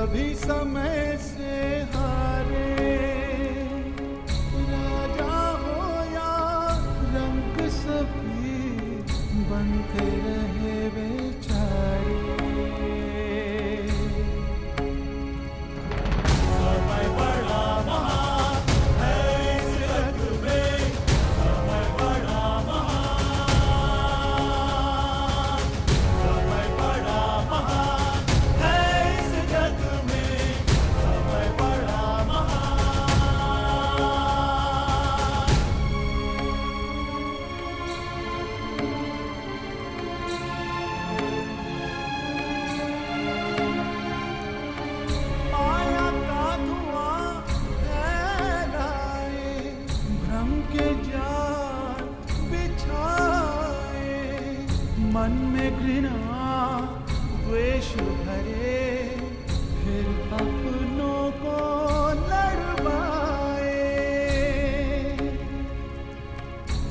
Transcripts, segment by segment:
सभी समय से हारे, राजा हो या रंग सभी बनते रहे बेचारे। समय बड़ा महान है इस जग में, समय बड़ा महान, समय बड़ा महान है इस जग में, समय बड़ा महान। माया का धुआं फैलाए, भ्रम के जाल बिछाए, मन में घृणा द्वेष भरे, फिर अपनों को लड़वाए।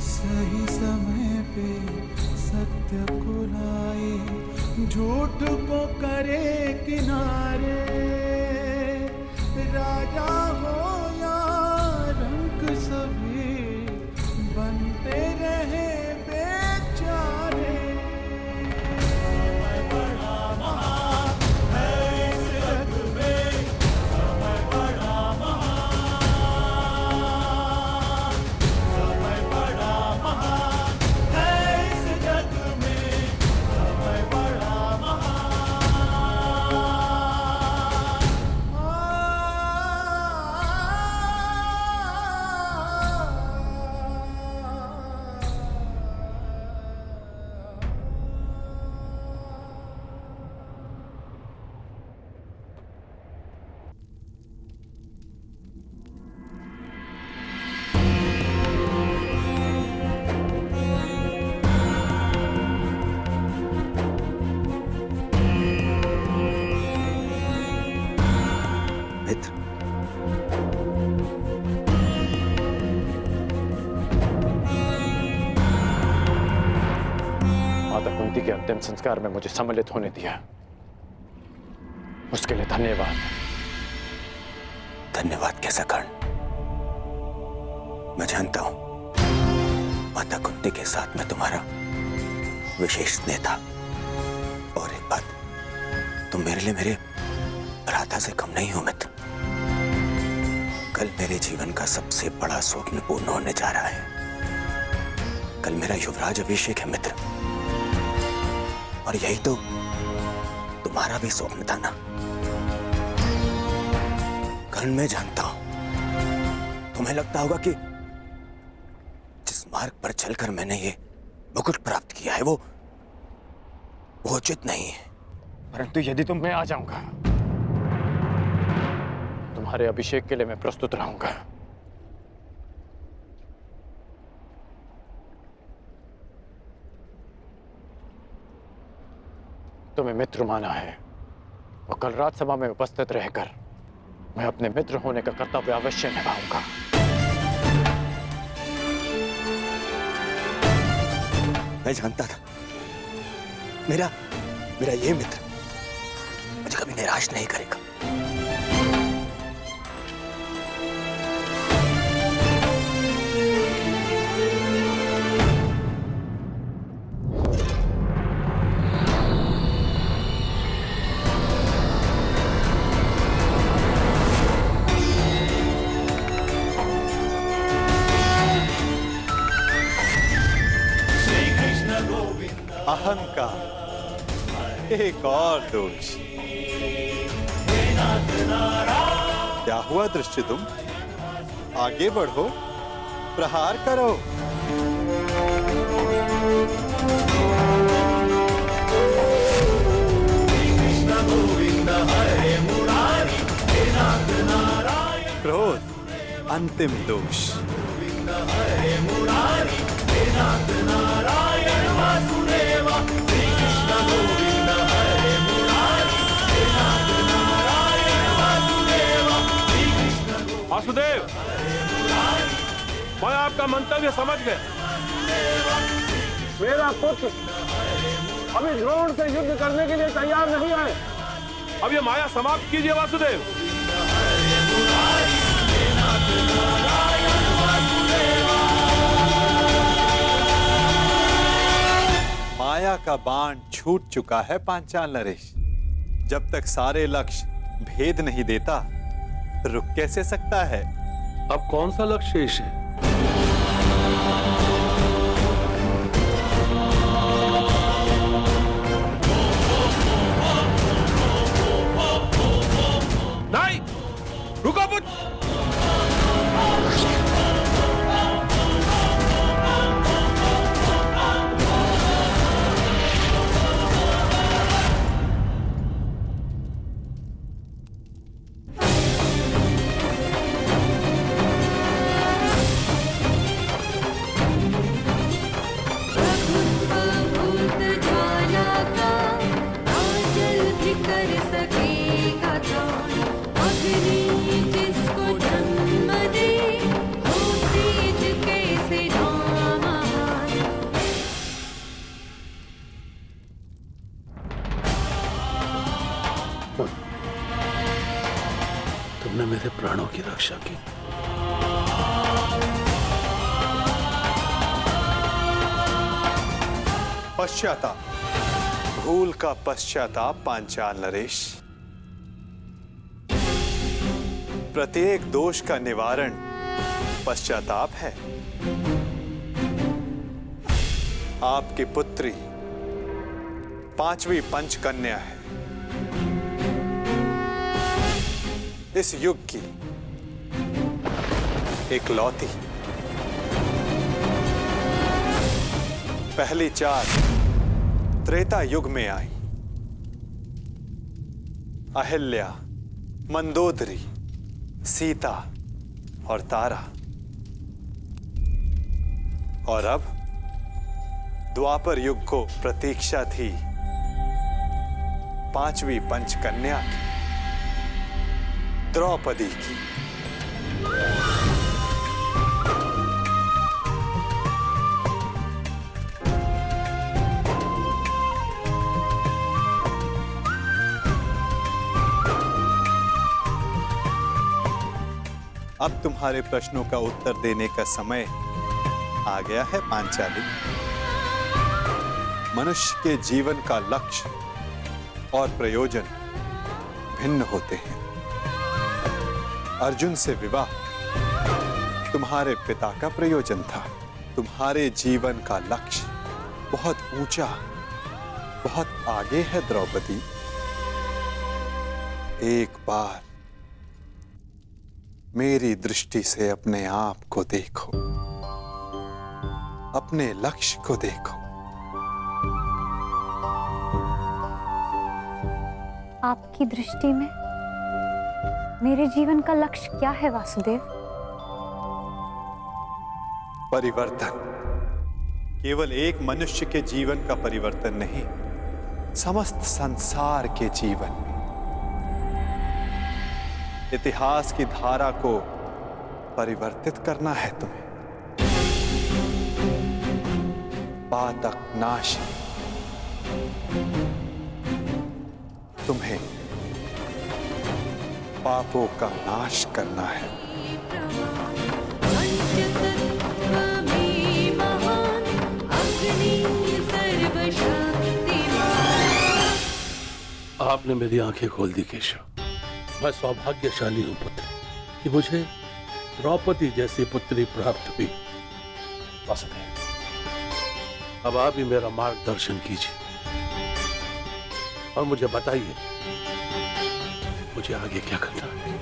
सही समय पे सत्य को लाए, झूठ को करे किनारे, राजा हो या रंक सभी बनते रहे बेचारे। समय बड़ा महान है इस जग में, समय बड़ा महान, समय बड़ा महान है इस जग में, समय बड़ा मित्र, माता कुंती के अंतिम संस्कार में मुझे सम्मिलित होने दिया, उसके लिए धन्यवाद। धन्यवाद कैसा कर्ण? मैं जानता हूं माता कुंती के साथ में तुम्हारा विशेष स्नेह था। और एक बात, तुम मेरे लिए मेरे भ्राता से कम नहीं हो मित्र। कल मेरे जीवन का सबसे बड़ा स्वप्न पूर्ण होने जा रहा है। कल मेरा युवराज अभिषेक है मित्र, और यही तो तुम्हारा भी स्वप्न था ना। कर्ण, मैं जानता हूं तुम्हें लगता होगा कि जिस मार्ग पर चलकर मैंने ये मुकुट प्राप्त किया है वो उचित नहीं है। परंतु यदि तुम मैं आ जाऊंगा, तुम्हारे अभिषेक के लिए मैं प्रस्तुत रहूंगा। तुम्हें मित्र माना है, और कल राजसभा में उपस्थित रहकर मैं अपने मित्र होने का कर्तव्य अवश्य निभाऊंगा। मैं जानता था मेरा ये मित्र मुझे कभी निराश नहीं करेगा। अहंकार एक और दोष। क्या हुआ दृष्टि, तुम आगे बढ़ो, प्रहार करो। क्रोध अंतिम दोष। वासुदेव, मैं आपका मंतव्य समझ गया। मेरा पुत्र अभी द्रोण से युद्ध करने के लिए तैयार नहीं है। अब ये माया समाप्त कीजिए वासुदेव। माया का बाण छूट चुका है पांचाल नरेश। जब तक सारे लक्ष्य भेद नहीं देता रुक कैसे सकता है? अब कौन सा लक्ष्य शेष है? नहीं, रुको पुत्र। तुमने मेरे प्राणों की रक्षा की। पश्चाताप, भूल का पश्चाताप पांचाल नरेश। प्रत्येक दोष का निवारण पश्चाताप है। आपकी पुत्री पांचवी पंचकन्या है। इस युग की इकलौती। पहली चार त्रेता युग में आई। अहिल्या, मंदोदरी, सीता और तारा। और अब द्वापर युग को प्रतीक्षा थी पांचवी पंचकन्या की, द्रौपदी की। अब तुम्हारे प्रश्नों का उत्तर देने का समय आ गया है पांचाली। मनुष्य के जीवन का लक्ष्य और प्रयोजन भिन्न होते हैं। अर्जुन से विवाह तुम्हारे पिता का प्रयोजन था। तुम्हारे जीवन का लक्ष्य बहुत ऊंचा, बहुत आगे है द्रौपदी। एक बार मेरी दृष्टि से अपने आप को देखो, अपने लक्ष्य को देखो। आपकी दृष्टि में मेरे जीवन का लक्ष्य क्या है वासुदेव? परिवर्तन। केवल एक मनुष्य के जीवन का परिवर्तन नहीं, समस्त संसार के जीवन में। इतिहास की धारा को परिवर्तित करना है तुम्हें। पातक नाश तुम्हें पापों का नाश करना है। आपने मेरी आंखें खोल दी केशव। मैं सौभाग्यशाली हूं पुत्र कि मुझे द्रौपदी जैसी पुत्री प्राप्त हुई। वासुदेव, अब आप ही मेरा मार्गदर्शन कीजिए और मुझे बताइए मुझे आगे क्या करना है।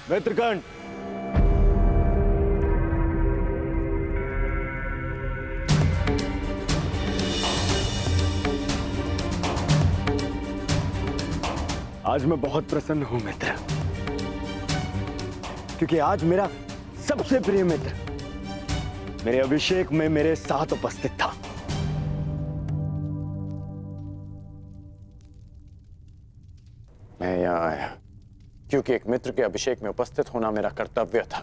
मित्रगण, आज मैं बहुत प्रसन्न हूं मित्र, क्योंकि आज मेरा सबसे प्रिय मित्र मेरे अभिषेक में मेरे साथ उपस्थित था। मैं यहां आया क्योंकि एक मित्र के अभिषेक में उपस्थित होना मेरा कर्तव्य था।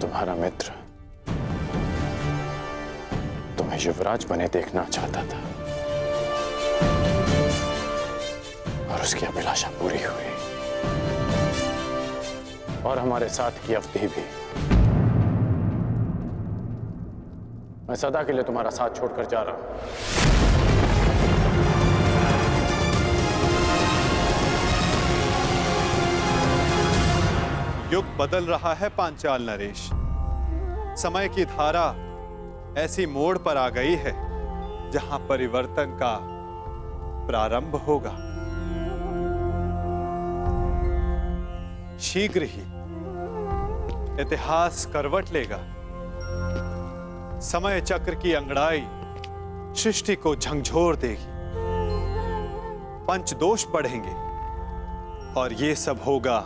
तुम्हारा मित्र तुम्हें युवराज बने देखना चाहता था और उसकी अभिलाषा पूरी हुई, और हमारे साथ की अवधि भी। मैं सदा के लिए तुम्हारा साथ छोड़कर जा रहा हूं। युग बदल रहा है पांचाल नरेश। समय की धारा ऐसी मोड़ पर आ गई है जहां परिवर्तन का प्रारंभ होगा। शीघ्र ही इतिहास करवट लेगा। समय चक्र की अंगड़ाई सृष्टि को झंझोर देगी। पंचदोष बढ़ेंगे और ये सब होगा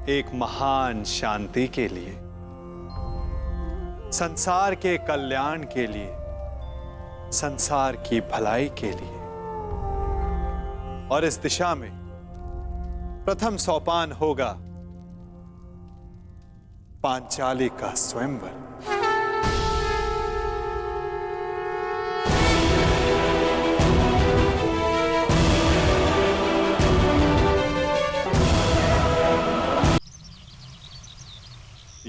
एक महान शांति के लिए, संसार के कल्याण के लिए, संसार की भलाई के लिए। और इस दिशा में प्रथम सोपान होगा पांचाली का स्वयंवर।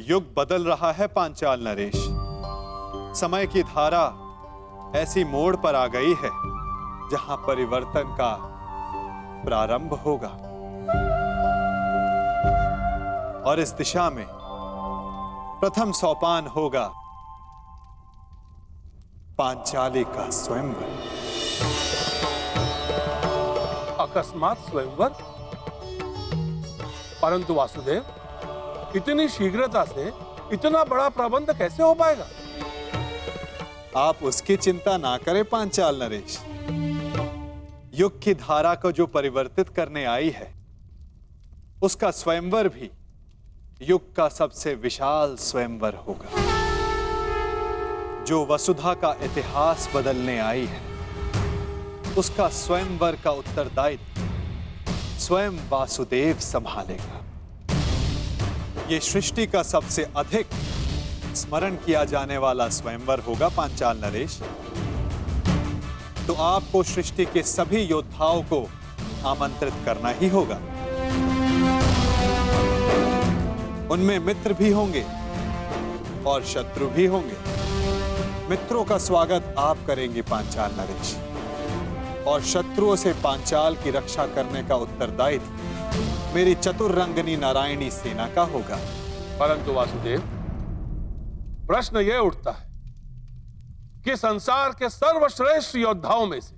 युग बदल रहा है पांचाल नरेश। समय की धारा ऐसी मोड़ पर आ गई है जहां परिवर्तन का प्रारंभ होगा, और इस दिशा में प्रथम सोपान होगा पांचाली का स्वयंवर। अकस्मात स्वयंवर? परंतु वासुदेव, इतनी शीघ्रता से इतना बड़ा प्रबंध कैसे हो पाएगा? आप उसकी चिंता ना करें पांचाल नरेश। युग की धारा को जो परिवर्तित करने आई है, उसका स्वयंवर भी युग का सबसे विशाल स्वयंवर होगा। जो वसुधा का इतिहास बदलने आई है, उसका स्वयंवर का उत्तरदायित्व स्वयं वासुदेव संभालेगा। ये सृष्टि का सबसे अधिक स्मरण किया जाने वाला स्वयंवर होगा पांचाल नरेश। तो आपको सृष्टि के सभी योद्धाओं को आमंत्रित करना ही होगा। उनमें मित्र भी होंगे और शत्रु भी होंगे। मित्रों का स्वागत आप करेंगे पांचाल नरेश, और शत्रुओं से पांचाल की रक्षा करने का उत्तरदायित्व मेरी चतुर्रंगनी नारायणी सेना का होगा। परंतु वासुदेव, प्रश्न यह उठता है कि संसार के सर्वश्रेष्ठ योद्धाओं में से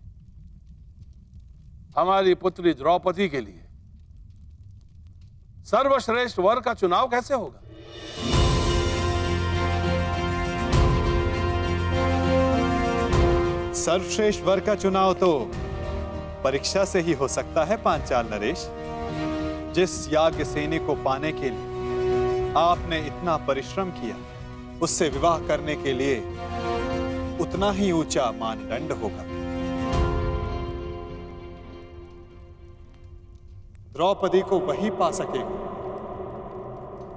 हमारी पुत्री द्रौपदी के लिए सर्वश्रेष्ठ वर का चुनाव कैसे होगा? सर्वश्रेष्ठ वर का चुनाव तो परीक्षा से ही हो सकता है पांचाल नरेश। जिस याज्ञ सेनी को पाने के लिए आपने इतना परिश्रम किया, उससे विवाह करने के लिए उतना ही ऊंचा मानदंड होगा। द्रौपदी को वही पा सकेगा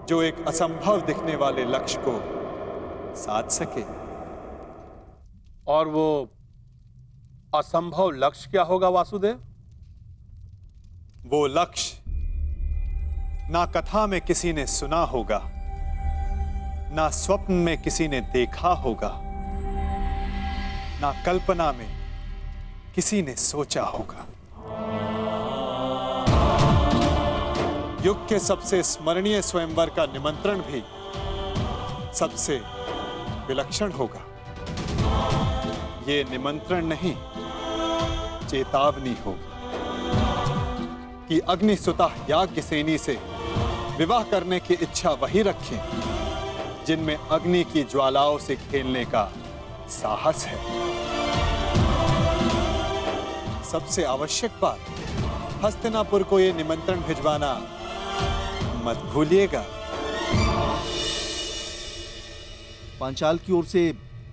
जो एक असंभव दिखने वाले लक्ष्य को साध सके। और वो असंभव लक्ष्य क्या होगा वासुदेव? वो लक्ष्य ना कथा में किसी ने सुना होगा, ना स्वप्न में किसी ने देखा होगा, ना कल्पना में किसी ने सोचा होगा। युग के सबसे स्मरणीय स्वयंवर का निमंत्रण भी सबसे विलक्षण होगा। ये निमंत्रण नहीं, चेतावनी होगी कि अग्निसुता याज्ञसेनी से विवाह करने की इच्छा वही रखें जिनमें अग्नि की ज्वालाओं से खेलने का साहस है। सबसे आवश्यक बात, हस्तिनापुर को यह निमंत्रण भिजवाना मत भूलिएगा। पांचाल की ओर से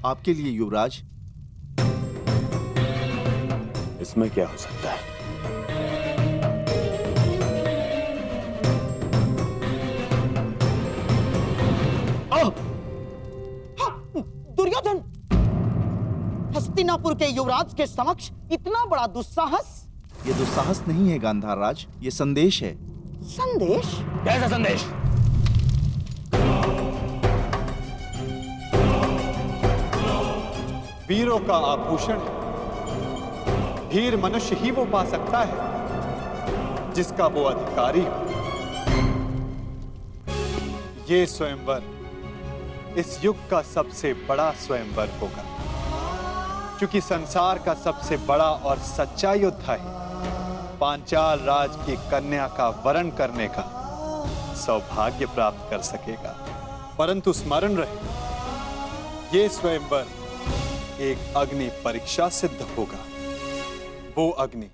आपके लिए युवराज। इसमें क्या हो सकता है? दुर्योधन, हस्तिनापुर के युवराज के समक्ष इतना बड़ा दुस्साहस। ये दुस्साहस नहीं है गांधार राज, ये संदेश है। संदेश? कैसा संदेश? वीरों का आभूषण है। वीर मनुष्य ही वो पा सकता है जिसका वो अधिकारी हो। ये स्वयंवर इस युग का सबसे बड़ा स्वयंवर होगा, क्योंकि संसार का सबसे बड़ा और सच्चा योद्धा ही पांचाल राज की कन्या का वरण करने का सौभाग्य प्राप्त कर सकेगा। परंतु स्मरण रहे, ये स्वयंवर एक अग्नि परीक्षा सिद्ध होगा। वो अग्नि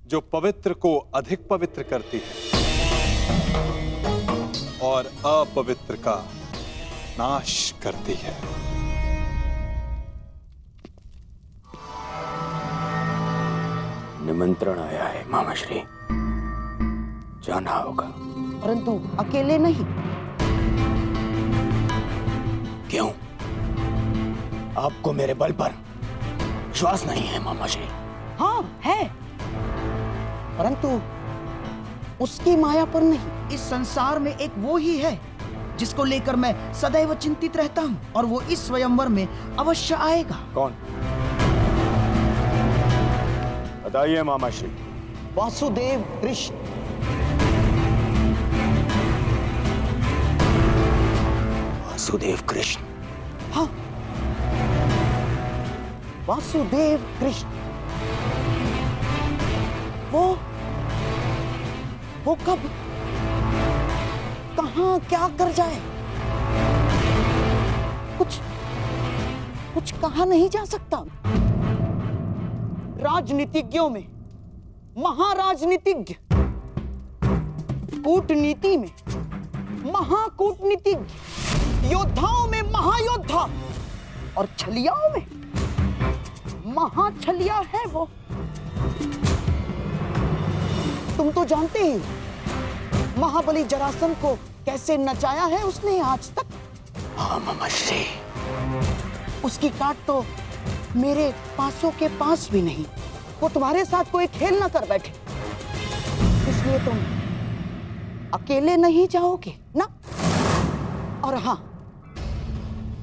जो पवित्र को अधिक पवित्र करती है और अपवित्र का नाश करती है। निमंत्रण आया है मामाश्री, जाना होगा। परंतु अकेले नहीं। क्यों? आपको मेरे बल पर विश्वास नहीं है मामाश्री? हाँ है, परंतु उसकी माया पर नहीं। इस संसार में एक वो ही है जिसको लेकर मैं सदैव चिंतित रहता हूँ, और वो इस स्वयंवर में अवश्य आएगा। कौन? बताइए मामाश्री। वासुदेव कृष्ण। वासुदेव कृष्ण? हाँ, वासुदेव कृष्ण। वो कब, कहां, क्या कर जाए, कुछ कहा नहीं जा सकता। राजनीतिज्ञों में महाराजनीतिज्ञ, कूटनीति में महाकूटनीतिज्ञ, योद्धाओं में महायोद्धा और छलियाओं में महाछलिया है वो। तुम तो जानते ही महाबली जरासंध को कैसे नचाया है उसने आज तक। हाँ मामाश्री। उसकी काट तो मेरे पासों के पास भी नहीं। वो तुम्हारे साथ कोई खेल ना कर बैठे, इसलिए तुम अकेले नहीं जाओगे ना। और हाँ,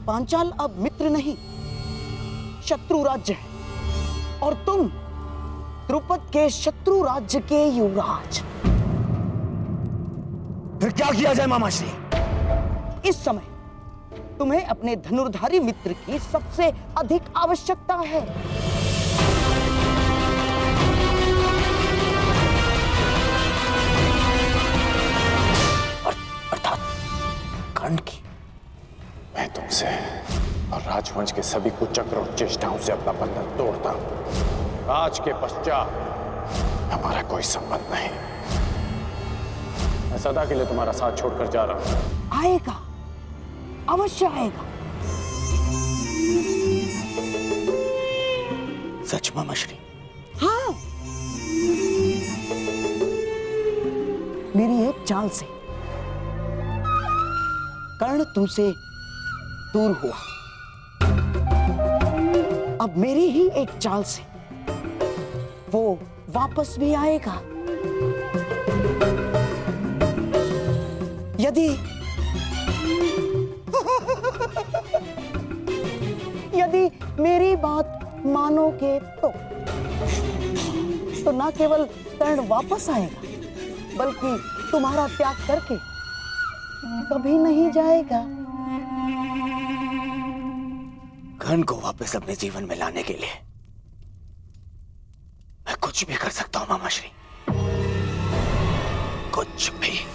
पांचाल अब मित्र नहीं, शत्रु राज्य है, और तुम द्रुपद के शत्रु राज्य के युवराज। फिर क्या किया जाए मामाश्री? इस समय तुम्हें अपने धनुर्धारी मित्र की सबसे अधिक आवश्यकता है। अर्थात कर्ण की। मैं तुमसे और राजवंश के सभी कुचक्र और चेष्टाओं से अपना बंधन तोड़ता हूं। आज के पश्चात हमारा कोई संबंध नहीं। मैं सदा के लिए तुम्हारा साथ छोड़कर जा रहा हूं। आएगा, अवश्य आएगा। सच मामाश्री? हाँ, मेरी एक चाल से कर्ण तुमसे दूर हुआ। अब मेरी ही एक चाल से वो वापस भी आएगा। यदि यदि मेरी बात मानोगे तो न केवल कर्ण वापस आएगा, बल्कि तुम्हारा त्याग करके कभी नहीं जाएगा। कर्ण को वापस अपने जीवन में लाने के लिए मैं कुछ भी कर सकता हूं मामाश्री। कुछ भी